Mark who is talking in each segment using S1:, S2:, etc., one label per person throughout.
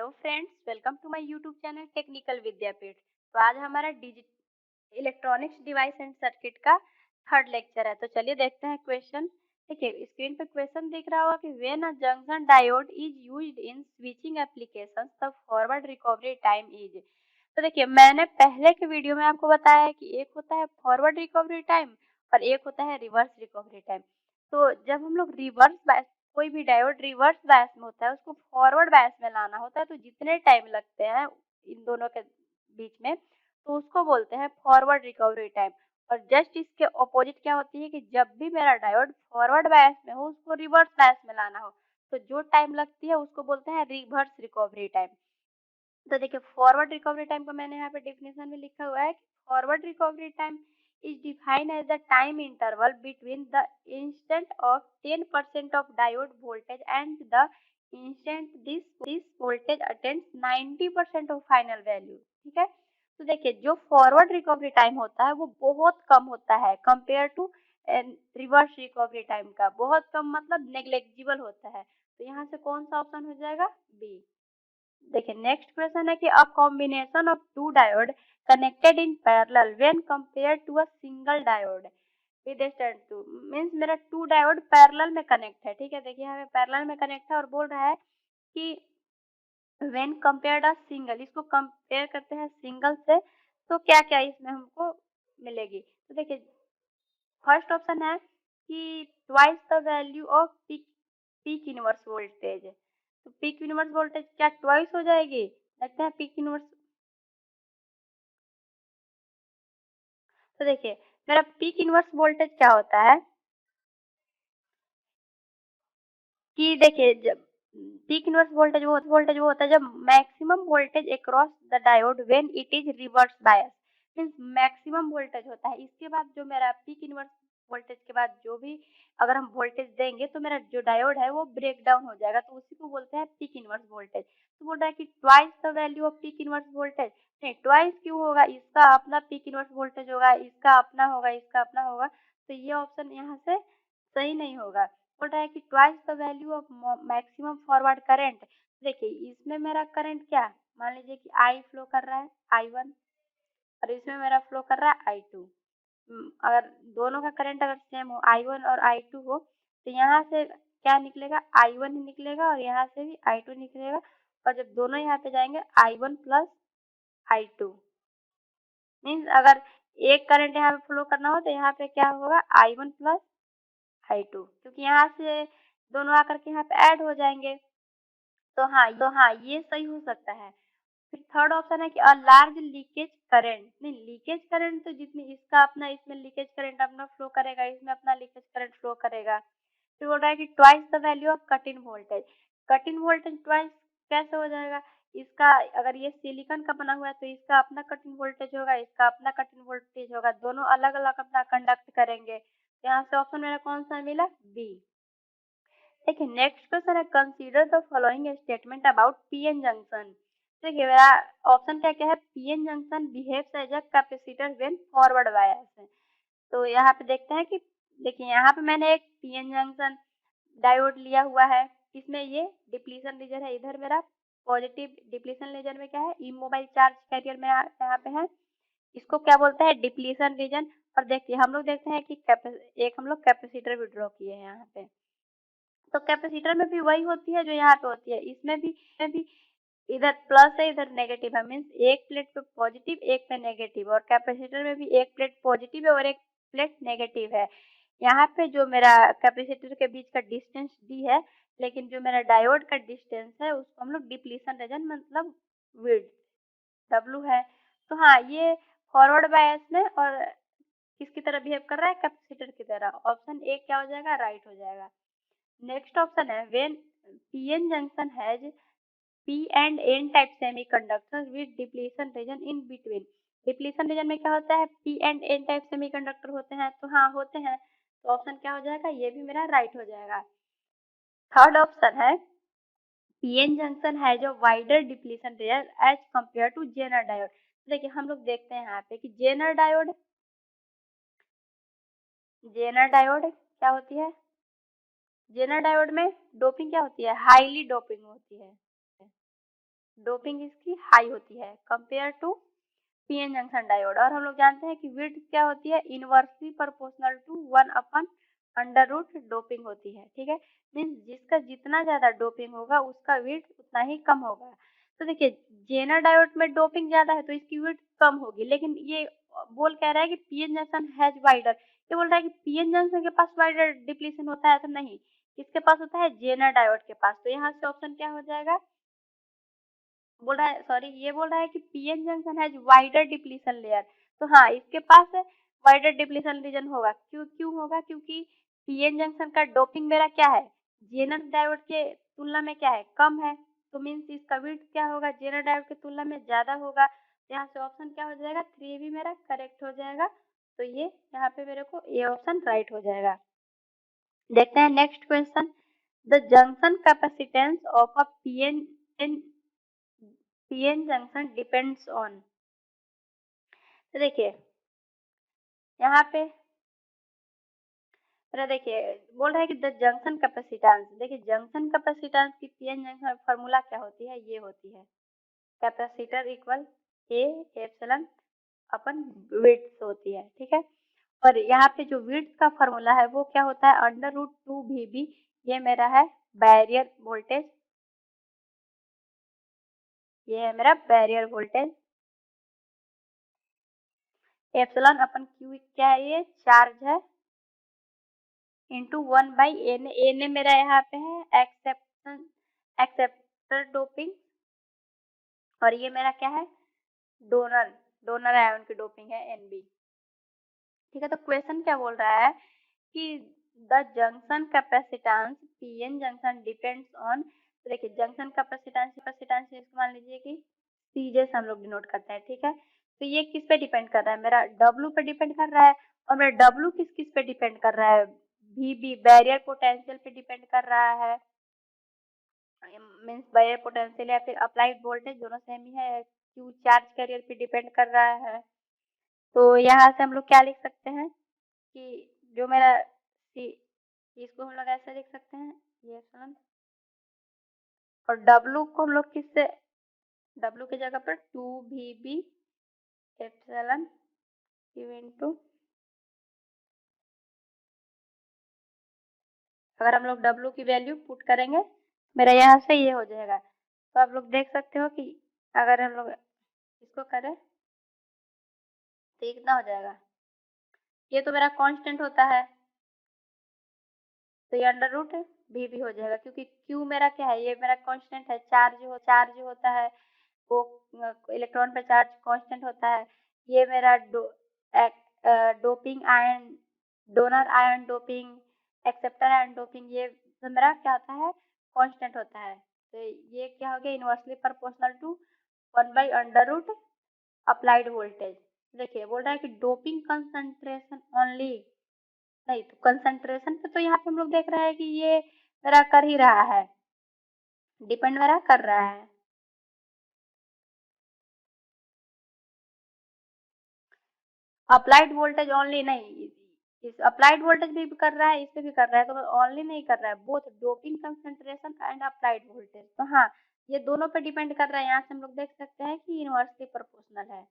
S1: Hello friends, welcome to my YouTube channel technical Vidyapeeth. तो आज हमारा इलेक्ट्रॉनिक्स डिवाइस एंड सर्किट का थर्ड लेक्चर है। तो चलिए देखते हैं क्वेश्चन। देखिए स्क्रीन पे क्वेश्चन दिख रहा होगा कि when a junction diode is used in switching applications the forward recovery time is. तो देखिए मैंने पहले के वीडियो में आपको बताया है कि एक होता है फॉरवर्ड रिकवरी टाइम और एक होता है रिवर्स रिकवरी टाइम। तो जब हम लोग कोई भी डायोड रिवर्स बायस में होता है उसको फॉरवर्ड बायस में लाना होता है, तो जितने टाइम लगते हैं इन दोनों के बीच में तो उसको बोलते हैं फॉरवर्ड रिकवरी टाइम। और जस्ट इसके ऑपोजिट क्या होती है कि जब भी मेरा डायोड फॉरवर्ड बायस में हो उसको रिवर्स बायस में लाना हो तो जो टाइम लगती है उसको बोलते हैं रिवर्स रिकवरी टाइम। तो देखिए फॉरवर्ड रिकवरी टाइम को मैंने यहाँ पे डेफिनेशन में लिखा हुआ है कि forward recovery time is defined as the time interval between the instant of 10% of diode voltage and the instant this voltage attains 90% of final value। ठीक है, तो देखिए जो फॉरवर्ड रिकवरी टाइम होता है वो बहुत कम होता है compare to reverse recovery time का। बहुत कम मतलब नेग्लेक्जिबल होता है। तो यहाँ से कौन सा ऑप्शन हो जाएगा? बी। देखिए नेक्स्ट क्वेश्चन है कि a combination of two diode connected in parallel when compare to a single diode with stand to means मेरा टू डायोड पैरेलल में कनेक्ट है। ठीक है, देखिए हमें पैरेलल में कनेक्ट है और बोल रहा है कि व्हेन कंपेयर्ड अ सिंगल, इसको कंपेयर करते हैं सिंगल से तो क्या क्या इसमें हमको मिलेगी। तो देखिए फर्स्ट ऑप्शन है कि twice the value off peak inverse voltage. तो पीक इनवर्स वोल्टेज क्या ट्वाइस हो जाएगी? लगता है पीक इनवर्स। तो देखिए मेरा पीक इनवर्स वोल्टेज क्या होता है कि देखिए जब पीक इनवर्स वोल्टेज वो होता है जब maximum voltage across the diode when it is reverse bias means maximum voltage होता है। इसके बाद जो मेरा पीक इनवर्स वोल्टेज के बाद जो भी अगर हम वोल्टेज देंगे तो मेरा जो डायोड है वो ब्रेक डाउन हो जाएगा, तो उसी को बोलते हैं पीक इनवर्स वोल्टेज। तो बोल रहा है कि twice the value off peak inverse voltage. नहीं, ट्वाइस क्यों होगा? इसका अपना पीक इनवर्स वोल्टेज होगा, इसका अपना होगा, इसका अपना होगा, तो ये ऑप्शन यहाँ से सही नहीं होगा। बोल रहा है कि twice the value of maximum forward current. देखिए इसमें मेरा करंट क्या, मान लीजिए कि आई फ्लो कर रहा है I1 और इसमें मेरा फ्लो कर रहा है I2। अगर दोनों का करंट अगर सेम हो I1 और I2 हो तो यहाँ से क्या निकलेगा? I1 ही निकलेगा और यहाँ से भी I2 निकलेगा। और जब दोनों यहाँ पे जाएंगे I1 प्लस I2 मीन्स अगर एक करंट यहाँ पे फ्लो करना हो तो यहाँ पे क्या होगा? I1 प्लस I2, क्योंकि यहाँ से दोनों आकर के यहाँ पे ऐड हो जाएंगे। तो हाँ ये सही हो सकता है। फिर थर्ड ऑप्शन है कि अ लार्ज लीकेज करंट। नहीं, लीकेज करंट तो जितनी इसका अपना इसमें लीकेज करंट अपना फ्लो करेगा, इसमें अपना लीकेज करंट फ्लो करेगा। फिर बोल रहा है कि twice the value of cut in voltage. Cut in voltage twice कैसे हो जाएगा? इसका अगर ये सिलिकॉन का बना हुआ है तो इसका अपना कट इन वोल्टेज होगा, इसका अपना कट इन वोल्टेज होगा, दोनों अलग अलग अपना कंडक्ट करेंगे। यहाँ से ऑप्शन मेरा कौन सा मिला? बी। देखिए नेक्स्ट क्वेश्चन है consider the following statement about PN junction. देखिए मेरा ऑप्शन क्या क्या है? PN junction behaves as a capacitor when forward bias है। तो यहाँ पे देखते हैं कि देखिए यहाँ पे मैंने एक पीएन जंक्शन डायोड लिया हुआ है, इसमें ये डिप्लीशन रीजन है, इधर मेरा पॉजिटिव डिप्लीशन रीजन में क्या है? इमोबाइल चार्ज कैरियर में यहाँ पे है, इसको क्या बोलते हैं? Depletion region. और देखिए हम लोग देखते हैं कि एक हम लोग कैपेसिटर भी ड्रॉ किए हैं यहाँ पे। तो कैपेसिटर में भी वही होती है जो यहाँ पे होती है, इसमें भी इधर प्लस है इधर नेगेटिव है, मीन्स एक प्लेट पे पॉजिटिव एक पे नेगेटिव, और कैपेसिटर में भी एक प्लेट पॉजिटिव है और एक प्लेट नेगेटिव है। यहाँ पे जो मेरा कैपेसिटर के बीच का डिस्टेंस डी है, लेकिन जो मेरा डायोड का डिस्टेंस है उसको हम लोग डिप्लीशन रीजन मतलब विड्थ डब्लू है। तो हाँ ये फॉरवर्ड बायस में और किसकी तरह बिहेव कर रहा है? कैपेसिटर की तरह। ऑप्शन ए क्या हो जाएगा? राइट हो जाएगा। नेक्स्ट ऑप्शन है when PN junction has P and N type semiconductors with depletion region in between। Depletion region में क्या होता है? P and N type semiconductor होते हैं। तो हाँ होते हैं, तो ऑप्शन क्या हो जाएगा? ये भी मेरा राइट हो जाएगा। थर्ड ऑप्शन है PN junction has a wider depletion region as compare to Zener diode. देखिए हम लोग देखते हैं यहाँ पे कि जेनर डायोड क्या होती है? जेनर डायोड में डोपिंग क्या होती है? हाईली डोपिंग होती है। डोपिंग इसकी हाई होती है compare to PN junction diode. और हम लोग जानते हैं कि विड्थ क्या होती है, इनवर्सली प्रोपोर्शनल टू 1/√, डोपिंग होती है। ठीक है, मीन्स जिसका जितना ज्यादा डोपिंग होगा उसका विड्थ उतना ही कम होगा। तो देखिए जेनर डायोड में डोपिंग ज्यादा है तो इसकी विड्थ कम होगी, लेकिन ये बोल कह रहा है कि पीएन जंक्शन हैज वाइडर, ये बोल रहा है कि पीएन जंक्शन के पास वाइडर डिप्लीशन होता है, तो नहीं, किसके पास होता है, जेनर डायोड के पास। तो यहाँ से ऑप्शन क्या हो जाएगा, बोल रहा है, सॉरी, ये बोल रहा है कि PN junction has wider depletion layer. तो हाँ, इसके पास वाइडर डिप्लीशन रीजन होगा। क्यों होगा, क्योंकि पीएन जंक्शन का डोपिंग मेरा क्या है, जेनर डायोड के तुलना में क्या है, कम है। तो मीन्स इसका विड्थ क्या होगा, जेनर डायोड की तुलना में ज्यादा होगा। तो यहाँ से ऑप्शन क्या हो जाएगा, 3 भी मेरा करेक्ट हो जाएगा। तो ये यहाँ पे मेरे को ए ऑप्शन राइट हो जाएगा। देखते हैं next question, the junction capacitance of a PN junction depends on. तो देखिए यहाँ पे देखिए बोल रहा है कि द जंक्शन कैपेसिटेंस, देखिए जंक्शन कैपेसिटेंस की पीएन जंक्शन फार्मूला क्या होती है, ये होती है capacitor equal A epsilon upon width होती है। ठीक है, और यहाँ पे जो विड्थ का फार्मूला है वो क्या होता है, √2 VB, ये मेरा है बैरियर वोल्टेज, ये है मेरा barrier voltage. Epsilon upon Q क्या है, ये चार्ज है, इंटू 1/n, एन मेरा यहाँ पे है एक्सेप्टर डोपिंग, और ये मेरा क्या है, डोनर आयन की डोपिंग है NB। ठीक है, तो क्वेश्चन क्या बोल रहा है कि the junction capacitance PN junction depends on. तो देखिए जंक्शन कैपेसिटेंस इसको मान लीजिए कि सीजे से हम लोग डिनोट करते हैं। ठीक है, तो ये किस पे डिपेंड कर रहा है, मेरा डब्लू पे डिपेंड कर रहा है, और मेरा डब्लू किस पे डिपेंड कर रहा है, VB बैरियर पोटेंशियल पे डिपेंड कर रहा है, मीन्स बैरियर पोटेंशियल या फिर अप्लाइड वोल्टेज दोनों सेम ही है, क्यू चार्ज कैरियर पे डिपेंड कर रहा है। तो यहाँ से हम लोग क्या लिख सकते हैं कि जो मेरा इसको हम लोग ऐसे लिख सकते हैं, ये एप्सिलॉन, और डब्लू को हम लोग किससे, डब्लू की जगह पर 2VB एप्सिलॉन इनटू, अगर हम लोग डब्लू की वैल्यू पुट करेंगे मेरा यहाँ से ये हो जाएगा। तो आप लोग देख सकते हो कि अगर हम लोग इसको करें तो ये कितना हो जाएगा, ये तो मेरा कांस्टेंट होता है, तो ये √VB हो जाएगा, क्योंकि Q मेरा क्या है, ये मेरा कांस्टेंट है, चार्ज होता है वो इलेक्ट्रॉन पे चार्ज कांस्टेंट होता है। ये मेरा doping ion, donor ion doping, acceptor ion doping, ये मेरा क्या होता है, कांस्टेंट होता है। तो ये क्या हो गया, inversely proportional to 1/√, applied voltage. देखिए बोल रहा है कि डोपिंग कंसंट्रेशन ओनली, नहीं तो कंसंट्रेशन पे तो यहाँ पे हम लोग देख रहे हैं कि ये मेरा कर ही रहा है, डिपेंड मेरा कर रहा है। अप्लाइड वोल्टेज ओनली नहीं, इस अप्लाइड वोल्टेज भी कर रहा है, इससे भी कर रहा है, तो ओनली नहीं कर रहा है, both doping concentration and applied voltage. तो हाँ, ये दोनों पे डिपेंड कर रहा है। यहाँ से हम लोग देख सकते हैं कि इनवर्सली प्रोपोर्शनल है।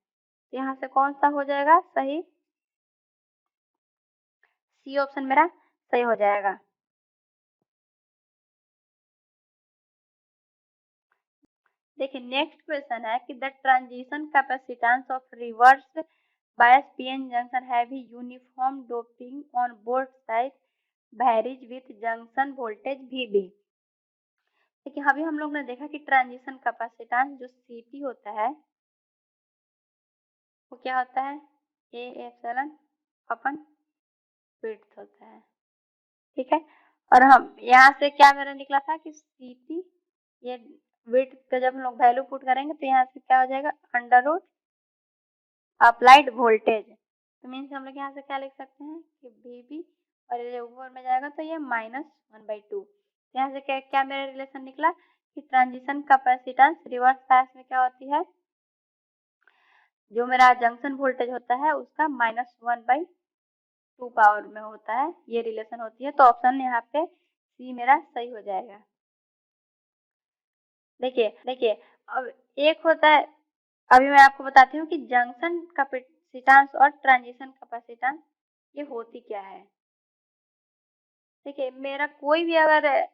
S1: यहाँ से कौन सा हो जाएगा सही, सी ऑप्शन मेरा सही हो जाएगा। देखिए नेक्स्ट क्वेश्चन है कि the transition capacitance of reverse bias PN junction have uniform doping on both side varies with junction voltage VB। देखिए अभी हम लोग ने देखा कि ट्रांजिशन कैपेसिटेंस जो CP होता है वो क्या होता है, ए एप्सिलॉन अपन विड्थ होता है। ठीक है, और हम यहाँ से क्या मेरा निकला था कि CP, ये विड्थ का जब हम लोग वैल्यू पुट करेंगे तो यहाँ से क्या हो जाएगा, √ अप्लाइड वोल्टेज। तो मीन्स हम लोग यहाँ से क्या लिख सकते हैं कि VB, और ये ऊपर में जाएगा तो ये -1/2। यहाँ से क्या क्या मेरा रिलेशन निकला कि ट्रांजिशन कैपेसिटेंस रिवर्स बायस में क्या होती है, जो मेरा जंक्शन वोल्टेज होता है उसका -1/2 पावर में होता है, ये रिलेशन होती है। तो ऑप्शन यहाँ पे सी मेरा सही हो जाएगा। देखिए अब एक होता है, अभी मैं आपको बताती हूँ कि जंक्शन कैपेसिटेंस और ट्रांजिशन कैपेसिटेंस ये होती क्या है। देखिए मेरा कोई भी अगर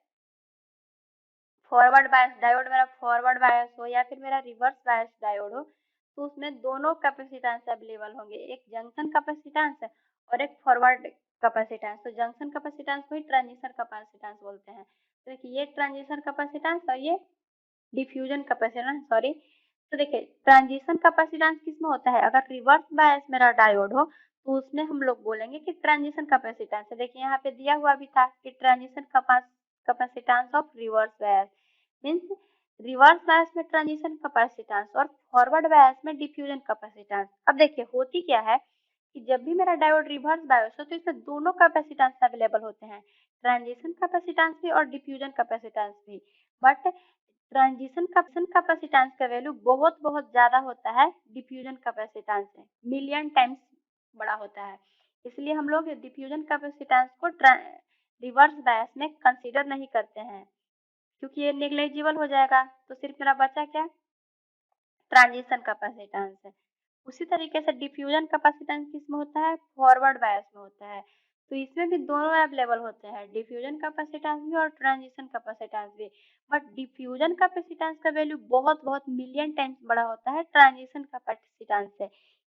S1: फॉरवर्ड बायस डायोड मेरा फॉरवर्ड बायस हो या फिर मेरा रिवर्स बायस डायोड हो, तो उसमें दोनों कैपेसिटेंस अवेलेबल होंगे, एक जंक्शन कैपेसिटेंस और एक फॉरवर्ड कैपेसिटेंस। तो जंक्शन कैपेसिटेंस को ही ट्रांजिशन कैपेसिटेंस बोलते हैं। तो देखिए ये ट्रांजिशन कैपेसिटेंस और ये डिफ्यूजन कैपेसिटेंस, सॉरी। तो देखिए ट्रांजिशन कैपेसिटेंस किसमें होता है, अगर रिवर्स बायस मेरा डायोड हो तो उसमें हम लोग बोलेंगे कि ट्रांजिशन कैपेसिटेंस है। देखिए यहाँ पे दिया हुआ भी था कि transition capacitance of reverse bias means reverse bias में ट्रांजिशन कैपेसिटेंस और फॉरवर्ड बायस में डिफ्यूजन कैपेसिटेंस। अब देखिए होती क्या है कि जब भी मेरा डायोड रिवर्स बायस हो तो इसमें दोनों कैपेसिटेंस अवेलेबल होते हैं, ट्रांजिशन कैपेसिटेंस भी और डिफ्यूजन कैपेसिटेंस भी। बट ट्रांजिशन कैपेसिटेंस का वैल्यू बहुत बहुत ज्यादा होता है डिफ्यूजन कैपेसिटेंस से, मिलियन टाइम्स बड़ा होता है। इसलिए हम लोग डिफ्यूजन कैपेसिटेंस को रिवर्स बायस में कंसीडर नहीं करते हैं क्योंकि ये नेग्लिजिबल हो जाएगा। तो सिर्फ मेरा बचा क्या, ट्रांजिशन कैपेसिटेंस है। उसी तरीके से डिफ्यूजन कैपेसिटेंस किसमें होता है, फॉरवर्ड बायस में होता है। तो इसमें भी दोनों अवेलेबल होते हैं, डिफ्यूजन कैपेसिटेंस भी और ट्रांजिशन कैपेसिटेंस भी। बट डिफ्यूजन कैपेसिटेंस का वैल्यू बहुत बहुत मिलियन टाइम्स बड़ा होता है ट्रांजिशन कैपेसिटेंस से।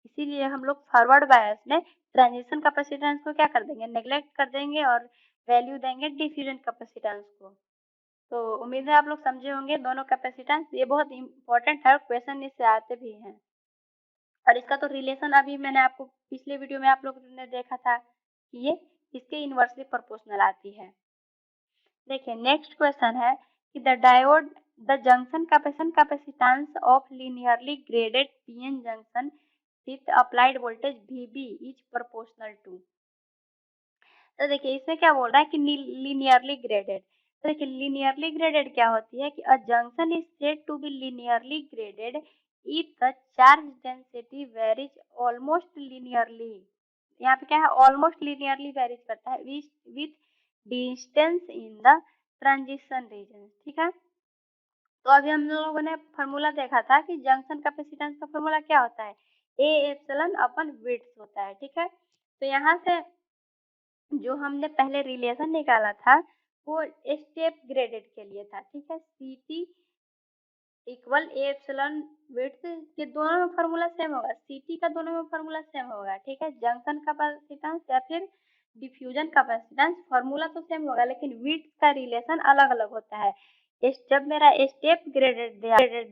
S1: इसीलिए हम लोग फॉरवर्ड बायस में ट्रांजिशन कैपेसिटेंस को क्या कर देंगे, नेग्लेक्ट कर देंगे और वैल्यू देंगे डिफ्यूजन कैपेसिटेंस को। तो उम्मीद है आप लोग समझे होंगे दोनों कैपेसिटेंस, ये बहुत इंपॉर्टेंट है, क्वेश्चन इससे आते भी हैं। और इसका तो रिलेशन अभी मैंने आपको पिछले वीडियो में आप लोगों ने देखा था कि ये इसके इनवर्सली प्रोपोर्शनल आती है। देखिए नेक्स्ट क्वेश्चन है कि the diode the junction capacitance of linearly graded PN junction with applied voltage VB is proportional to. तो देखिए इसमें क्या बोल रहा है कि लीनियरली ग्रेडेड। तो देखिए लीनियरली ग्रेडेड क्या होती है कि a junction is said to be linearly graded if the charge density varies almost linearly. यहाँ पे क्या है, ऑलमोस्ट लीनियरली वेरीज करता है with distance in the transition region. ठीक है, तो अभी हम लोगों ने फॉर्मूला देखा था कि जंक्शन कैपेसिटेंस का फॉर्मूला क्या होता है, ए एप्सिलॉन अपन विड्थ होता है। ठीक है, तो यहाँ से जो हमने पहले रिलेशन निकाला था वो स्टेप ग्रेडेड के लिए था। ठीक है, ct equal A epsilon width, ये दोनों में फॉर्मूला सेम होगा, ct का दोनों में फॉर्मूला सेम होगा। ठीक है, जंक्शन कैपेसिटेंस या फिर डिफ्यूजन कैपेसिटेंस फॉर्मूला तो सेम होगा लेकिन विड्थ का रिलेशन अलग अलग होता है। जब मेरा स्टेप ग्रेडेड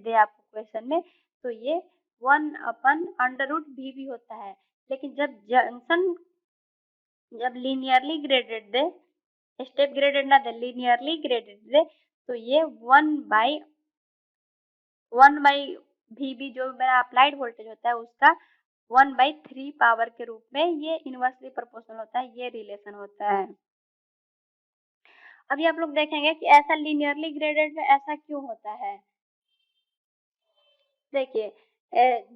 S1: दे आपको क्वेश्चन में तो ये 1/√v भी होता है, लेकिन जब लीनियरली ग्रेडेड दे, स्टेप ग्रेडेड ना दे, लीनियरली ग्रेडेड दे, तो ये 1/VB जो मेरा अप्लाइड वोल्टेज होता है उसका 1/3 पावर के रूप में ये इनवर्सली प्रोपोर्शनल होता है, ये रिलेशन होता है। अभी आप लोग देखेंगे कि ऐसा लीनियरली ग्रेडेड में ऐसा क्यों होता है। देखिए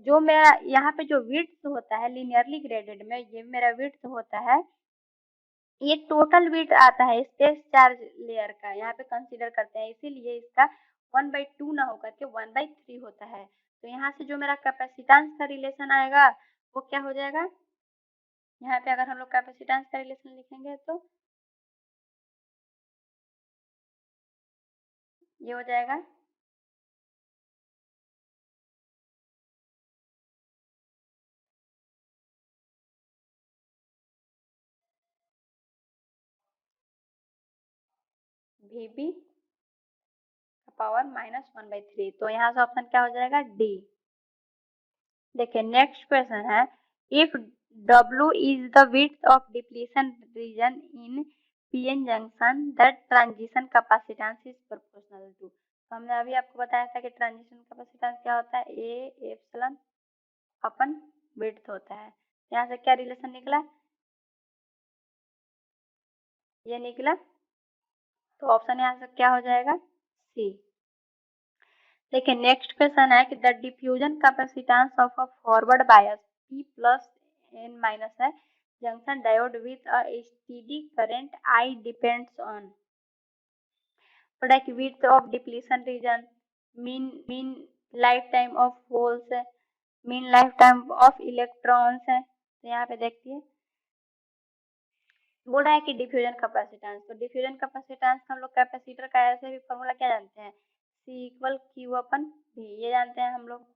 S1: जो मेरा यहाँ पे जो विड्थ होता है लीनियरली ग्रेडेड में, ये मेरा विड्थ होता है, ये टोटल विड्थ आता है स्पेस चार्ज लेयर का, यहाँ पे कंसीडर करते हैं, इसीलिए इसका 1/2 ना होकर के 1/3 होता है। तो यहाँ से जो मेरा कैपेसिटेंस का रिलेशन आएगा वो क्या हो जाएगा, यहाँ पे अगर हम लोग कैपेसिटेंस का रिलेशन लिखेंगे तो ये हो जाएगा VB पावर -1/3। तो यहाँ से ऑप्शन क्या हो जाएगा, डी। देखिए नेक्स्ट क्वेश्चन है, if W is the width of depletion region in PN junction that transition capacitance is proportional to। तो हमने अभी आपको बताया था कि ट्रांजिशन कैपेसिटेंस क्या होता है, ए एप्सिलॉन अपन विड्थ होता है। यहाँ से क्या रिलेशन निकला, ये निकला, तो ऑप्शन यहाँ से क्या हो जाएगा, सी। देखिए नेक्स्ट क्वेश्चन है कि the diffusion capacitance of a forward bias P plus N minus है junction diode with a steady current I depends on product width of depletion region, mean life time of holes है, mean life time of electrons है। तो यहाँ पे देखिए बोल रहा है कि डिफ्यूजन कैपेसिटेंस, तो डिफ्यूजन कैपेसिटेंस हम लोग कैपेसिटर का ऐसे भी फॉर्मूला क्या जानते हैं, C इक्वल क्यू अपन भी, ये जानते हैं हम लोग,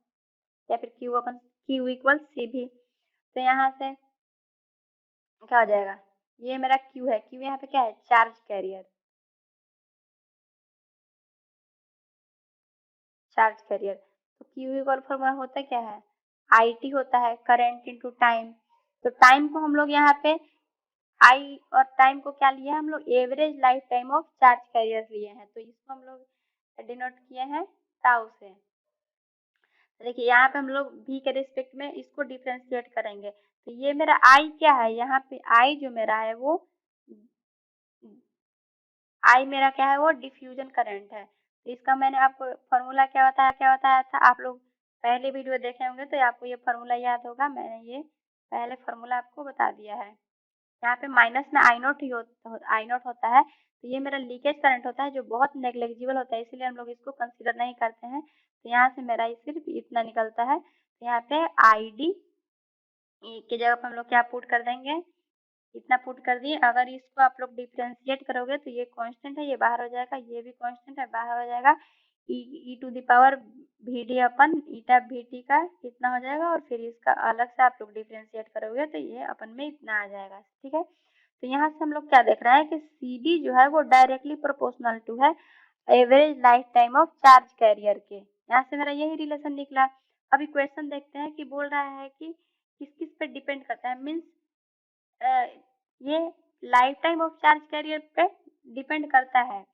S1: या फिर क्यू इक्वल सी भी। तो यहाँ से क्या हो जाएगा, ये मेरा क्यू है, क्यू यहाँ पे क्या है, चार्ज कैरियर, चार्ज कैरियर। तो क्यू इक्वल फॉर्मूला होता क्या है, आई टी होता है, करंट इनटू टाइम। तो टाइम को हम लोग यहाँ पे आई और टाइम को क्या लिया है हम लोग, average life time of charge carrier लिए हैं, तो इसको हम लोग डिनोट किए हैं टाउ से। देखिए यहाँ पे हम लोग v के रिस्पेक्ट में इसको डिफ्रेंशिएट करेंगे, तो ये मेरा I क्या है, यहाँ पे I जो मेरा है वो I मेरा क्या है, वो डिफ्यूजन करंट है। तो इसका मैंने आपको फॉर्मूला क्या बताया था, आप लोग पहले वीडियो देखे होंगे तो आपको ये फॉर्मूला याद होगा, मैंने ये पहले फॉर्मूला आपको बता दिया है। यहाँ पे माइनस में आई नोट होता है, तो ये मेरा लीकेज करंट होता है जो बहुत नेग्लेजिबल होता है, इसीलिए हम लोग इसको कंसीडर नहीं करते हैं। तो यहाँ से मेरा सिर्फ इतना निकलता है, तो यहाँ पे आई डी की जगह पे हम लोग क्या पुट कर देंगे, इतना पुट कर दिए। अगर इसको आप लोग डिफ्रेंशिएट करोगे तो ये कांस्टेंट है, ये बाहर हो जाएगा, ये भी कांस्टेंट है, बाहर हो जाएगा, e to the power V D upon eta V T का इतना हो जाएगा, और फिर इसका अलग से आप लोग डिफ्रेंशिएट करोगे तो ये अपन में इतना आ जाएगा, ठीक है। तो यहाँ से हम लोग क्या देख रहे हैं कि सी डी जो है वो डायरेक्टली प्रोपोर्शनल टू है average life time of charge carrier के, यहाँ से मेरा यही रिलेशन निकला। अभी क्वेश्चन देखते हैं कि बोल रहा है कि किस किस पे डिपेंड करता है, मीन्स ये life time of charge carrier पे डिपेंड करता है।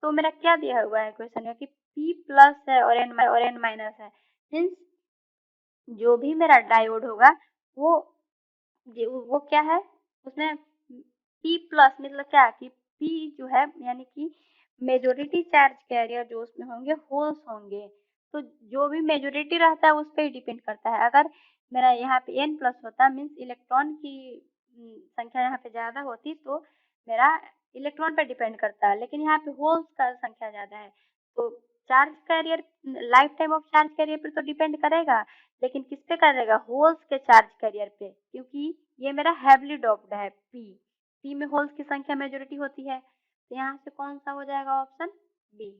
S1: तो मेरा क्या दिया हुआ है क्वेश्चन में कि P प्लस है और N माइनस है, मीन्स जो भी मेरा डायोड होगा वो क्या है, उसमें P प्लस मतलब क्या कि P जो है यानी कि मेजोरिटी चार्ज कैरियर जो उसमें होंगे होल्स होंगे, तो जो भी मेजोरिटी रहता है उस पर ही डिपेंड करता है। अगर मेरा यहाँ पे N प्लस होता मीन्स इलेक्ट्रॉन की संख्या यहाँ पे ज़्यादा होती तो मेरा इलेक्ट्रॉन पर डिपेंड करता है, लेकिन यहाँ पे होल्स का संख्या ज़्यादा है, तो charge carrier life time of charge carrier पर तो डिपेंड करेगा, लेकिन किस पे करेगा, होल्स के चार्ज कैरियर पे, क्योंकि ये मेरा हैवली डोप्ड है पी में होल्स की संख्या मेजोरिटी होती है, तो यहाँ से कौन सा हो जाएगा, ऑप्शन बी।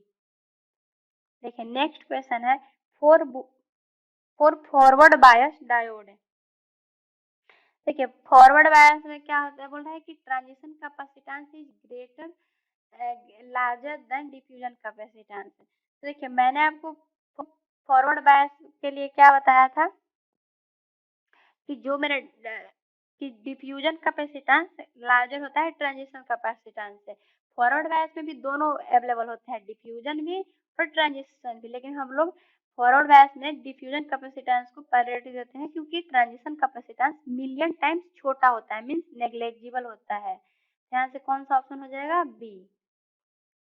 S1: देखिए नेक्स्ट क्वेश्चन है फॉर फॉरवर्ड बायस डायोड। देखिए फॉरवर्ड बायस में क्या होता है, बोल रहा है कि transition capacitance is greater larger than diffusion capacitance. तो देखिए मैंने आपको फॉरवर्ड बायस के लिए क्या बताया था कि जो मेरा कि डिफ्यूजन कैपेसिटेंस लार्जर होता है ट्रांजिशन कैपेसिटेंस से। फॉरवर्ड बायस में भी दोनों अवेलेबल होते हैं, डिफ्यूजन भी और ट्रांजिशन भी, लेकिन हम लोग फॉरवर्ड बायस में डिफ्यूजन कैपेसिटेंस को प्रायोरिटी देते हैं क्योंकि ट्रांजिशन कैपेसिटेंस मिलियन टाइम्स छोटा होता है, मीन्स नेग्लेजिबल होता है। यहाँ से कौन सा ऑप्शन हो जाएगा, बी।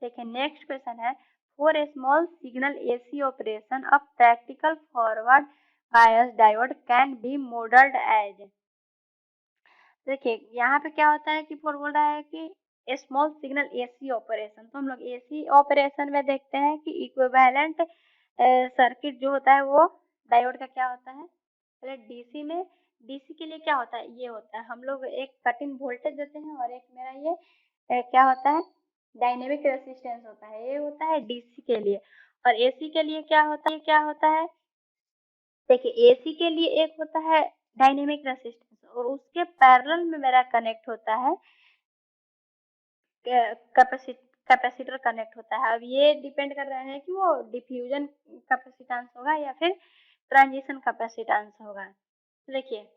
S1: देखिए नेक्स्ट क्वेश्चन है for a small signal AC operation a practical forward bias diode can be modelled as. देखिए यहाँ पे क्या होता है कि फोर बोल रहा है कि स्मॉल सिग्नल एसी ऑपरेशन, तो हम लोग एसी ऑपरेशन में देखते हैं कि इक्विवेलेंट सर्किट जो होता है वो डायोड का क्या होता है, पहले डीसी में, डीसी के लिए क्या होता है, ये होता है हम लोग एक कटिंग वोल्टेज देते हैं, और एक मेरा ये क्या होता है डायनेमिक रेजिस्टेंस होता है, ये होता है डीसी के लिए। और एसी के लिए क्या होता है, देखिए एसी के लिए एक होता है डायनेमिक रेजिस्टेंस और उसके पैरेलल में मेरा कनेक्ट होता है कैपेसिटर कनेक्ट होता है। अब ये डिपेंड कर रहा है कि वो डिफ्यूजन कैपेसिटेंस होगा या फिर ट्रांजिशन कैपेसिटेंस होगा। तो देखिए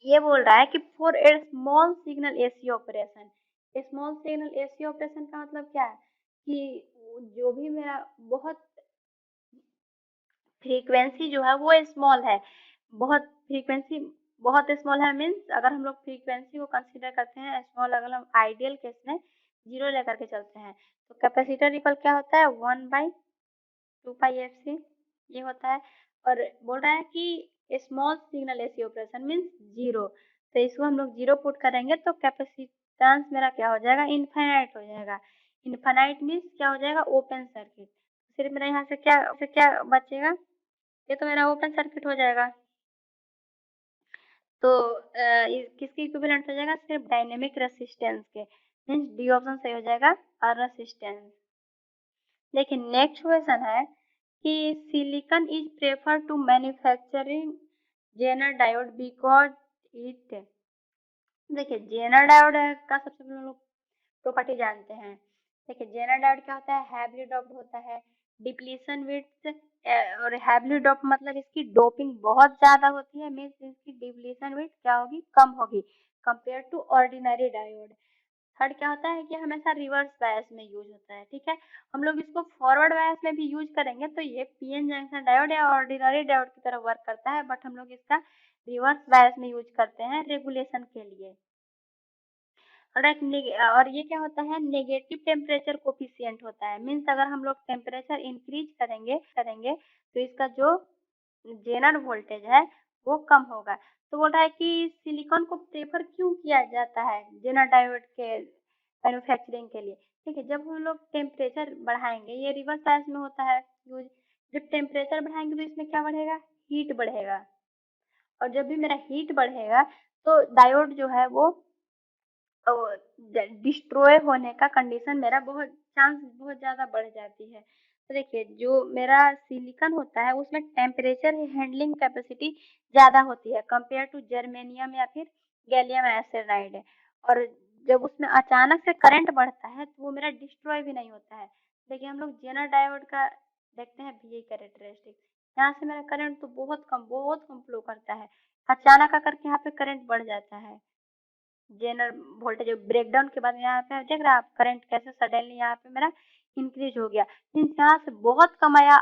S1: ये बोल रहा है कि for a small signal AC operation, small signal AC operation का मतलब क्या है कि जो भी मेरा बहुत फ्रीक्वेंसी जो है वो स्मॉल है, बहुत फ्रीक्वेंसी बहुत स्मॉल है, मीन्स अगर हम लोग फ्रीक्वेंसी को कंसीडर करते हैं स्मॉल, अगर हम आइडियल केस में जीरो लेकर के चलते हैं तो कैपेसिटर इक्वल क्या होता है 1/2πfc ये होता है। और बोल रहा है कि small signal AC operation means zero, तो इसको हम लोग जीरो पुट करेंगे तो कैपेसिटेंस मेरा क्या हो जाएगा, इनफाइनाइट हो जाएगा। इनफाइनाइट मीन्स क्या हो जाएगा, ओपन सर्किट। सिर्फ मेरा यहाँ से क्या बचेगा, ये तो मेरा ओपन सर्किट हो जाएगा। तो किसके इक्विवेलेंट हो जाएगा, सिर्फ डायनेमिक रेसिस्टेंस के, मीन्स डी ऑप्शन सही हो जाएगा और रेसिस्टेंस। देखिए नेक्स्ट क्वेश्चन है कि silicon is prefer to manufacturing Zener diode because it, देखिए जेनर डायोड का सबसे पहले हम लोग प्रॉपर्टी जानते हैं। देखिए जेनर डायोड क्या होता है, हैवीली डोप्ड होता है, डिप्लीशन विड्थ, और हैवीली डोप्ड मतलब इसकी डोपिंग बहुत ज्यादा होती है, मीन्स इसकी डिप्लीशन विड्थ क्या होगी, कम होगी compare to ordinary diode. Third क्या होता है कि हमेशा रिवर्स बायस में यूज होता है, ठीक है। हम लोग इसको फॉरवर्ड बायस में भी यूज करेंगे तो ये पीएन जंक्शन डायोड या ऑर्डिनरी डायोड की तरह वर्क करता है, बट हम लोग इसका रिवर्स बायस में यूज करते हैं रेगुलेशन के लिए। और ये क्या होता है, नेगेटिव टेम्परेचर कोफिशिएंट होता है, मीन्स अगर हम लोग टेम्परेचर इंक्रीज करेंगे तो इसका जो जेनर वोल्टेज है वो कम होगा। तो बोल रहा है कि सिलिकॉन को प्रेफर क्यों किया जाता है जेनर डायोड के मैन्युफैक्चरिंग के लिए। ठीक है, जब हम लोग टेम्परेचर बढ़ाएंगे, ये रिवर्स बायस में होता है यूज, जब टेम्परेचर बढ़ाएंगे तो इसमें क्या बढ़ेगा, हीट बढ़ेगा, और जब भी मेरा हीट बढ़ेगा तो डायोड जो है वो डिस्ट्रॉय होने का कंडीशन मेरा चांस बहुत ज़्यादा बढ़ जाती है। तो देखिए जो मेरा सिलिकॉन होता है उसमें टेम्परेचर हैंडलिंग कैपेसिटी ज़्यादा होती है कंपेयर टू जर्मेनियम या फिर गैलियम आर्सेनाइड, और जब उसमें अचानक से करंट बढ़ता है तो वो मेरा डिस्ट्रॉय भी नहीं होता है। देखिए हम लोग जेनर डायोड का देखते हैं VI कैरेक्टरिस्टिक, यहाँ से मेरा करंट तो बहुत कम फ्लो करता है, अचानक आकर के यहाँ पे करंट बढ़ जाता है। जेनर वोल्टेज ब्रेकडाउन के बाद यहाँ पे देख रहे हैं आप करंट कैसे सडनली यहाँ पे मेरा इंक्रीज हो गया, मीन्स यहाँ से बहुत कम आया,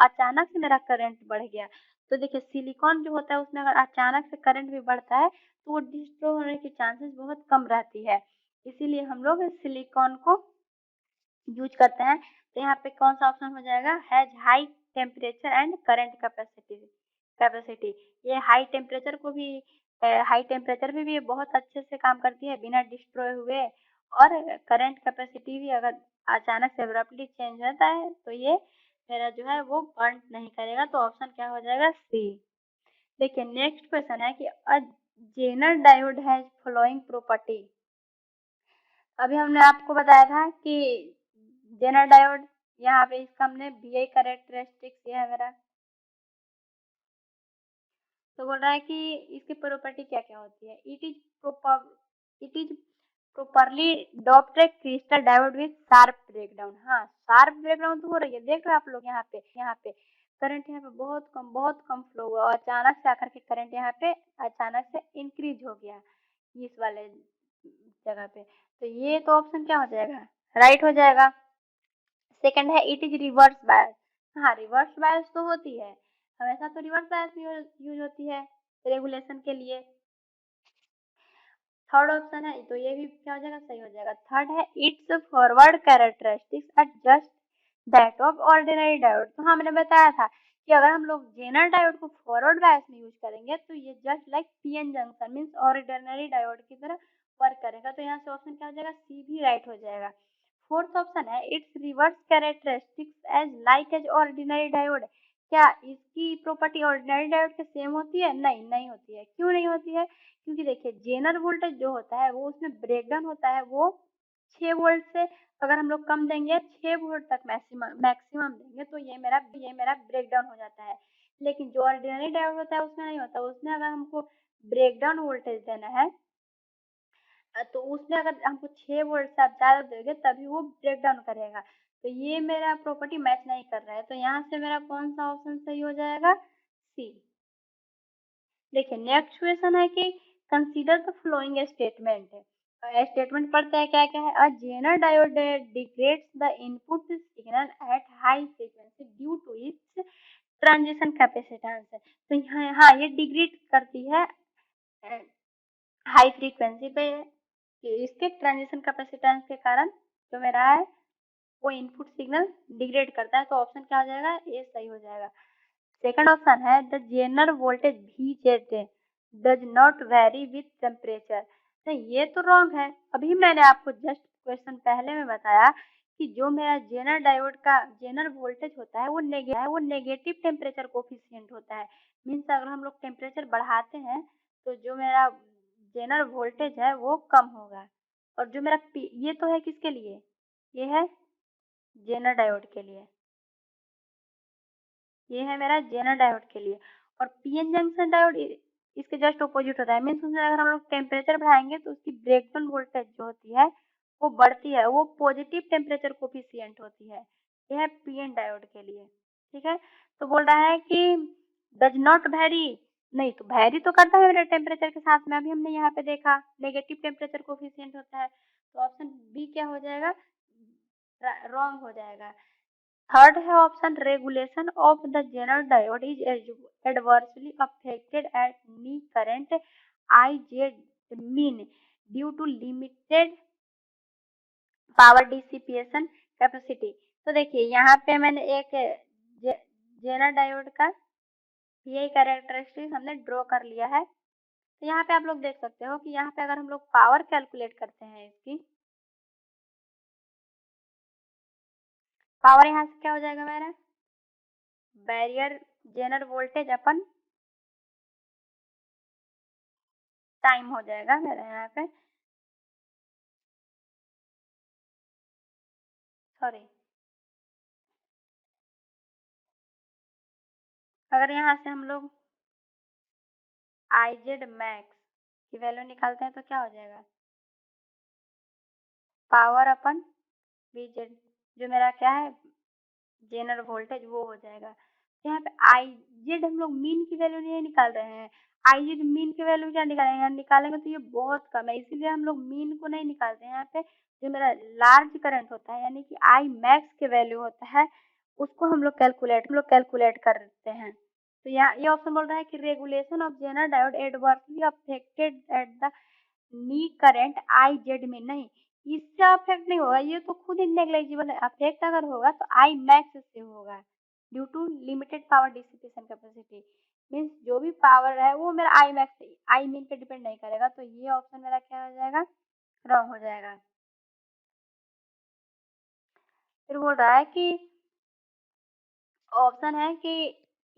S1: अचानक से मेरा करंट बढ़ गया। तो देखिए सिलिकॉन जो होता है उसमें अगर अचानक से करंट भी बढ़ता है तो वो डिस्ट्रॉय होने की चांसेस बहुत कम रहती है, इसीलिए हम लोग सिलिकॉन को यूज करते हैं। तो यहाँ पे कौन सा ऑप्शन हो जाएगा, has high temperature and current capacity. ये हाई टेम्परेचर को भी हाई टेम्परेचर पे भी ये बहुत अच्छे से काम करती है बिना डिस्ट्रॉय हुए, और करंट कैपेसिटी भी अगर अचानक से एब्रप्टली चेंज होता है तो ये मेरा जो है वो बर्न नहीं करेगा। तो ऑप्शन क्या हो जाएगा, सी। देखिए नेक्स्ट क्वेश्चन है कि a zener diode has following property. अभी हमने आपको बताया था कि जेनर डायोड, यहाँ पे इसका हमने VI कैरेक्टरिस्टिक्स दिया है मेरा, तो बोल रहा है कि इसकी प्रॉपर्टी क्या क्या होती है, it is properly doped crystal diode with sharp breakdown. हाँ शार्प ब्रेकडाउन तो हो रही है, देख रहे हो आप लोग यहाँ पे करंट यहाँ पे बहुत कम फ्लो हुआ और अचानक से आकर के करंट यहाँ पे अचानक से इंक्रीज हो गया इस वाले जगह पे। तो ये तो ऑप्शन क्या हो जाएगा, राइट हो जाएगा। सेकंड है इट इज रिवर्स बायस। हाँ रिवर्स बायस तो होती है, हमेशा तो रिवर्स बायस यूज होती है रेगुलेशन के लिए। थर्ड ऑप्शन है तो ये भी क्या हो जाएगा, सही हो जाएगा। थर्ड है it's forward characteristics are just that of ordinary diode. तो हमने बताया था कि अगर हम लोग जेनर डायोड को फॉरवर्ड बायस में यूज करेंगे तो ये just like PN junction means ordinary diode की तरह वर्क करेगा। तो यहाँ से ऑप्शन क्या हो जाएगा, सी भी राइट हो जाएगा। फोर्थ ऑप्शन है it's reverse characteristics as like as ordinary diode. क्या इसकी प्रॉपर्टी ऑर्डिनरी डायोड के सेम होती है, नहीं होती है। क्यों नहीं होती है, क्योंकि देखिए जेनर वोल्टेज जो होता है वो उसमें ब्रेकडाउन होता है, वो 6 वोल्ट से अगर हम लोग कम देंगे 6 वोल्ट तक मैक्सिमम देंगे तो ये मेरा ब्रेकडाउन हो जाता है। लेकिन जो ऑर्डिनरी डायोड होता है उसमें नहीं होता, उसमें अगर हमको ब्रेकडाउन वोल्टेज देना है तो उसमें अगर हमको 6 वोल्ट से आप ज़्यादा दोगे तभी वो ब्रेक डाउन करेगा। तो ये मेरा प्रॉपर्टी मैच नहीं कर रहा है, तो यहाँ से मेरा कौन सा ऑप्शन सही हो जाएगा, सी। देखिए नेक्स्ट क्वेश्चन है कि कंसीडर द फ्लोइंग स्टेटमेंट है। स्टेटमेंट पढ़ते हैं क्या क्या है, a zener diode degrades the input signal at high frequency due to its transition capacitance. तो यहाँ हाँ ये डिग्रेड करती है हाई फ्रीक्वेंसी पे, इसके ट्रांजिशन कैपेसिटेंस के कारण जो मेरा है वो इनपुट सिग्नल डिग्रेड करता है। तो ऑप्शन क्या हो जाएगा, ये सही हो जाएगा। सेकंड ऑप्शन है the Zener voltage VZ does not vary with temperature. नहीं ये तो रॉन्ग है, अभी मैंने आपको जस्ट क्वेश्चन पहले में बताया कि जो मेरा जेनर डायोड का जेनर वोल्टेज होता है वो नेगेटिव टेम्परेचर कोफिशिएंट होता है। मीन्स अगर हम लोग टेम्परेचर बढ़ाते हैं तो जो मेरा जेनर वोल्टेज है वो कम होगा। और जो मेरा ये तो है किसके लिए, ये है जेनर डायोड के लिए, ये है मेरा जेनर डायोड के लिए। और पीएन जंक्शन डायोड इसके जस्ट ऑपोजिट होता है। मीन्स उसमें अगर हम लोग टेम्परेचर बढ़ाएंगे तो उसकी ब्रेकडाउन वोल्टेज जो होती है वो बढ़ती है, वो पॉजिटिव टेम्परेचर कोफिशिएंट होती है। यह है पीएन डायोड के लिए। ठीक है, तो बोल रहा है कि डज नॉट वेरी, नहीं तो वेरी तो करता है मेरे टेम्परेचर के साथ में। अभी हमने यहाँ पे देखा नेगेटिव टेम्परेचर कोफिशिएंट होता है, तो ऑप्शन बी क्या हो जाएगा, रॉन्ग हो जाएगा। थर्ड है option, regulation of the Zener diode is adversely affected at knee current I Z mean due to limited power dissipation capacity. तो देखिए यहाँ पे मैंने एक जेनर डायोड का ये कैरेक्टरिस्टिक हमने ड्रॉ कर लिया है। तो यहाँ पे आप लोग देख सकते हो कि यहाँ पे अगर हम लोग पावर कैलकुलेट करते हैं इसकी पावर, यहाँ से क्या हो जाएगा मेरा बैरियर जेनर वोल्टेज अपन टाइम हो जाएगा मेरा यहाँ पे, सॉरी, अगर यहाँ से हम लोग आई जेड मैक्स की वैल्यू निकालते हैं तो क्या हो जाएगा, पावर अपन वी जेड, जो मेरा क्या है जेनर वोल्टेज वो हो जाएगा। यहाँ पे आई जेड हम लोग मीन की वैल्यू नहीं निकाल रहे हैं। आई जेड मीन की वैल्यू क्या निकालेंगे, निकालेंगे तो ये बहुत कम है, इसीलिए हम लोग मीन को नहीं निकालते हैं। यहाँ पे जो मेरा लार्ज करंट होता है यानी कि आई मैक्स के वैल्यू होता है उसको हम लोग कैलकुलेट करते हैं। तो यहाँ ये ऑप्शन बोल रहा है कि regulation of Zener diode adversely affected at the knee current I Z में, नहीं इससे अफेक्ट नहीं होगा, ये तो खुद ही नेग्लिजिबल है। अफेक्ट अगर होगा तो आई मैक्स से होगा due to limited power dissipation capacity. Means जो भी पावर है वो मेरा आई मैक्स आई मीन पे डिपेंड नहीं करेगा। तो ये ऑप्शन मेरा क्या हो जाएगा, रॉन्ग हो जाएगा। फिर बोल रहा है कि ऑप्शन है कि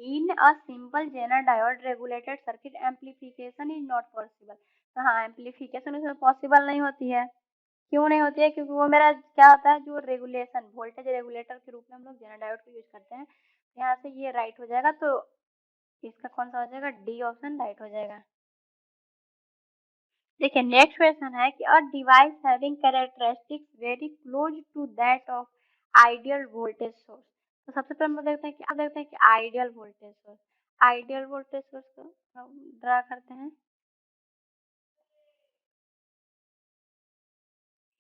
S1: in a simple zener diode regulated circuit amplification is not possible. तो हाँ, एम्पलीफिकेशन इसमें पॉसिबल नहीं होती है। क्यों नहीं होती है, क्योंकि वो मेरा क्या होता है जो रेगुलेशन वोल्टेज रेगुलेटर के रूप में हम लोग जेनर डायोड को यूज करते हैं। यहाँ से ये राइट हो जाएगा, तो इसका कौन सा हो जाएगा, डी ऑप्शन राइट हो जाएगा। देखिए नेक्स्ट क्वेश्चन है कि a device having characteristics very close to that of ideal voltage source. तो सबसे पहले हम लोग देखते हैं कि आइडियल वोल्टेज सोर्स को ड्रा करते हैं।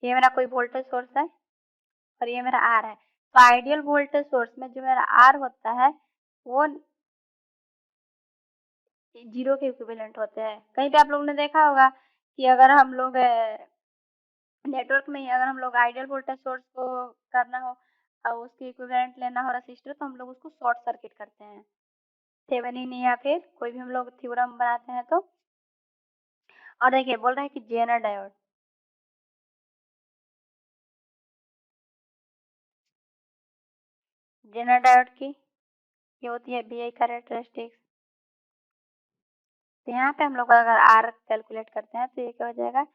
S1: ये मेरा कोई वोल्टेज सोर्स है और ये मेरा आर है। तो आइडियल वोल्टेज सोर्स में जो मेरा आर होता है वो 0 के इक्विवेलेंट होते हैं। कहीं पे आप लोगों ने देखा होगा कि अगर हम लोग नेटवर्क में ही अगर हम लोग आइडियल वोल्टेज सोर्स को करना हो और उसके इक्विवेलेंट लेना हो रेसिस्टर, तो हम लोग उसको शॉर्ट सर्किट करते हैं। थेवेनिन या फिर कोई भी हम लोग थ्योरम बनाते हैं तो। और देखिए बोल रहा है कि जेनर डायोड की ये होती है VI कैरेक्टरिस्टिक्स। तो यहाँ पे हम लोग अगर आर कैलकुलेट करते हैं तो ये क्या हो जाएगा,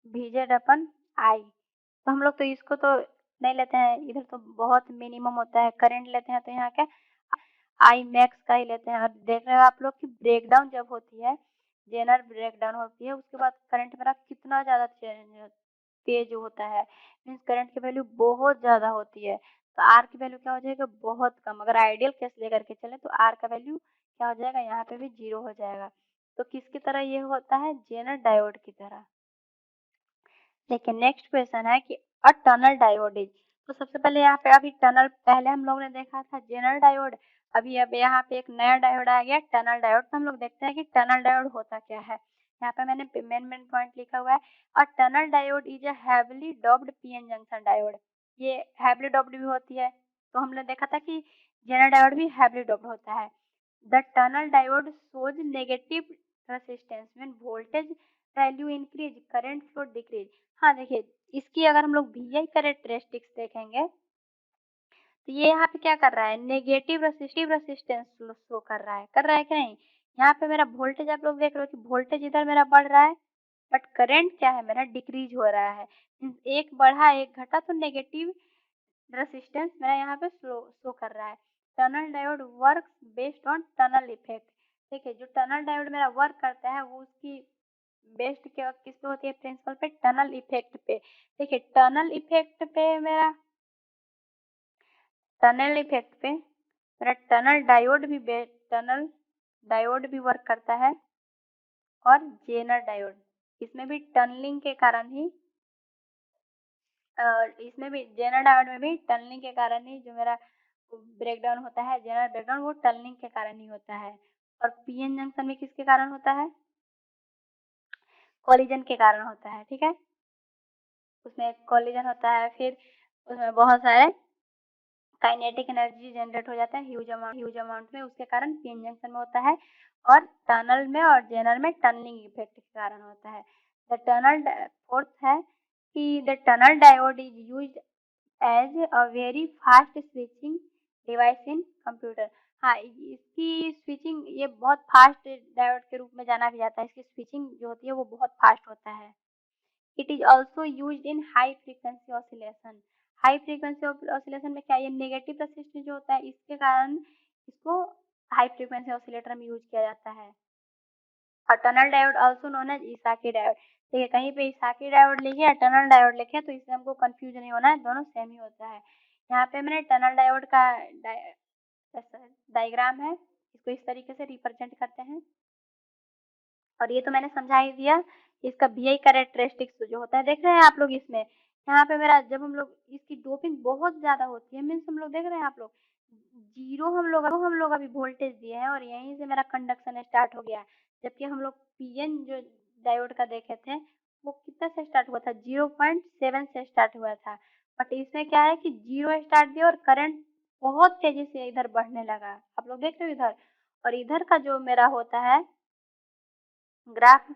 S1: VZ अपन आई। तो हम लोग तो इसको तो नहीं लेते हैं, इधर तो बहुत मिनिमम होता है करंट लेते हैं, तो यहाँ क्या आई मैक्स का ही लेते हैं। और देख रहे हो आप लोग कि ब्रेकडाउन जब होती है, जेनर ब्रेकडाउन होती है, उसके बाद करंट मेरा कितना ज़्यादा तेज होता है। मीन्स करंट की वैल्यू बहुत ज़्यादा होती है। तो आर की वैल्यू क्या हो जाएगा, बहुत कम। अगर आइडियल केस लेकर के चले तो आर का वैल्यू क्या हो जाएगा, यहाँ पे भी 0 हो जाएगा। तो किसकी तरह ये होता है, जेनर डायोड की तरह। देखिए नेक्स्ट क्वेश्चन है कि अ टनल डायोड इज। तो सबसे पहले यहाँ पे अभी टनल पहले हम लोग ने देखा था जेनर डायोड, अभी अब यहाँ पे एक नया डायोड आ गया टनल डायोड। तो हम लोग देखते हैं कि टनल डायोड होता क्या है। यहाँ पे मैंने मेन पॉइंट लिखा हुआ है, a tunnel diode is a heavily doped PN junction diode. ये हैवीली डोप्ड भी होती है, तो हमने देखा था कि जेनर डायोड भी हैवीली डोप्ड होता है। The tunnel diode shows negative resistance when voltage value increase, current flow decrease। हाँ देखिए इसकी अगर हम लोग VI कैरेक्टरिस्टिक्स देखेंगे तो ये यहाँ पे क्या कर रहा है, नेगेटिव रेसिस्टेंस शो कर रहा है कि नहीं। यहाँ पे मेरा वोल्टेज आप लोग देख रहे हो कि वोल्टेज इधर मेरा बढ़ रहा है, बट करंट क्या है मेरा डिक्रीज हो रहा है। एक बढ़ा एक घटा तो नेगेटिव रेसिस्टेंस मेरा यहाँ पे शो कर रहा है। Tunnel diode works based on tunnel effect. देखिए जो टनल डायोड मेरा वर्क करता है वो उसकी बेस्ड क्या किस पे होती है, प्रिंसिपल पे, टनल इफेक्ट पे। देखिए टनल इफेक्ट पे मेरा टनल डायोड भी वर्क करता है, और जेनर डायोड, इसमें भी टनलिंग के कारण ही जेनर डायोड में भी टनलिंग के कारण ही जो मेरा ब्रेकडाउन होता है, जेनर ब्रेकडाउन, वो टनलिंग के कारण ही होता है। और पीएन जंक्शन भी किसके कारण होता है, कोलिजन के कारण होता है। ठीक है, उसमें कोलिजन होता है, फिर उसमें बहुत सारे काइनेटिक एनर्जी जनरेट हो जाता है ह्यूज अमाउंट में, उसके कारण पीएन जंक्शन में होता है। और टनल में और जेनर में टनलिंग इफेक्ट के कारण होता है। फोर्थ है कि the tunnel diode is used as a very fast switching device in computer. हाँ, इसकी स्विचिंग ये बहुत फास्ट डायोड के रूप में जाना भी जाता है। इसकी स्विचिंग जो होती है वो बहुत फास्ट होता है। It is also use in high frequency oscillation. High frequency oscillation में क्या, ये नेगेटिव रेसिस्टेंस जो होता है इसके कारण इसको हाई फ्रीक्वेंसी ऑसिलेटर में यूज किया जाता है। और tunnel diode also known as Esaki diode. देखिए कहीं पे इसाकी डायोड लिखे या टनल डायोड लिखे तो इससे हमको कंफ्यूज नहीं होना है, दोनों सेम ही होता है। यहाँ पे मैंने टनल डायोड का डायग्राम है, इसको इस तरीके से रिप्रेजेंट करते हैं। और ये तो मैंने समझा ही दिया। इसका VI कैरेक्टरिस्टिक्स जो होता है देख रहे हैं आप लोग, इसमें यहाँ पे मेरा जब हम लोग इसकी डोपिंग बहुत ज्यादा होती है, मीन्स हम लोग देख रहे हैं आप लोग जीरो हम लोग अभी वोल्टेज दिए हैं और यहीं से मेरा कंडक्शन स्टार्ट हो गया। जबकि हम लोग पीएन जो डायोड का देखे थे वो कितना से स्टार्ट हुआ था, 0.7 से स्टार्ट हुआ था। बट इसमें क्या है कि 0 स्टार्ट दिया और करंट बहुत तेजी से इधर बढ़ने लगा, आप लोग देख रहे हो इधर। और इधर का जो मेरा होता है ग्राफ,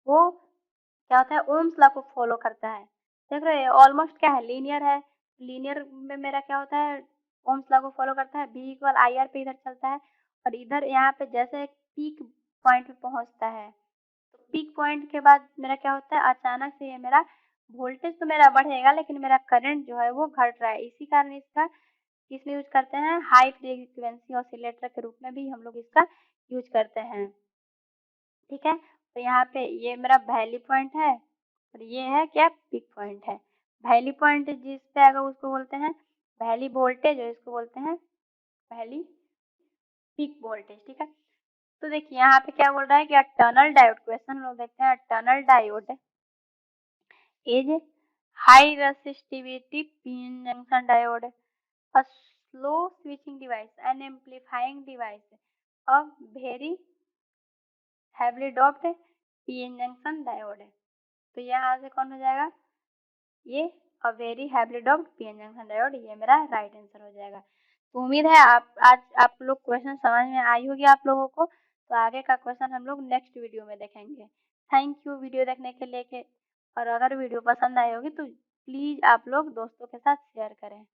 S1: वो क्या होता है, ओम्स लॉ को फॉलो करता है। देख रहे हैं ऑलमोस्ट क्या है, लीनियर है। लीनियर में मेरा क्या होता है, ओम्स लॉ को फॉलो करता है, बी इक्वल आई आर पे इधर चलता है। और इधर यहाँ पे जैसे एक पीक पॉइंट पे पहुंचता है तो पीक पॉइंट के बाद मेरा क्या होता है, अचानक से ये मेरा वोल्टेज तो मेरा बढ़ेगा लेकिन मेरा करंट जो है वो घट रहा है। इसी कारण इसका इसमें यूज करते हैं, हाई फ्रीक्वेंसी ऑसिलेटर के रूप में भी हम लोग इसका यूज करते हैं। ठीक है, तो यहाँ पे ये मेरा वैली पॉइंट है और ये है क्या, पीक पॉइंट है। वैली पॉइंट जिस पे आएगा उसको बोलते हैं वैली वोल्टेज, और इसको बोलते हैं वैली पीक वोल्टेज। ठीक है, तो देखिए यहाँ पे क्या बोल रहा है कि टनल डायोड, क्वेश्चन लोग देखते हैं, tunnel diode is high resistivity PN junction diode, a slow switching device, an amplifying device, a very heavily doped PN junction diode है। तो यहाँ से कौन हो जाएगा, ये a very heavily doped PN junction diode, ये मेरा राइट आंसर हो जाएगा। तो उम्मीद है आज आप लोग क्वेश्चन समझ में आई होगी आप लोगों को। तो आगे का क्वेश्चन हम लोग नेक्स्ट वीडियो में देखेंगे। थैंक यू वीडियो देखने के लिए और अगर वीडियो पसंद आई होगी तो प्लीज़ आप लोग दोस्तों के साथ शेयर करें।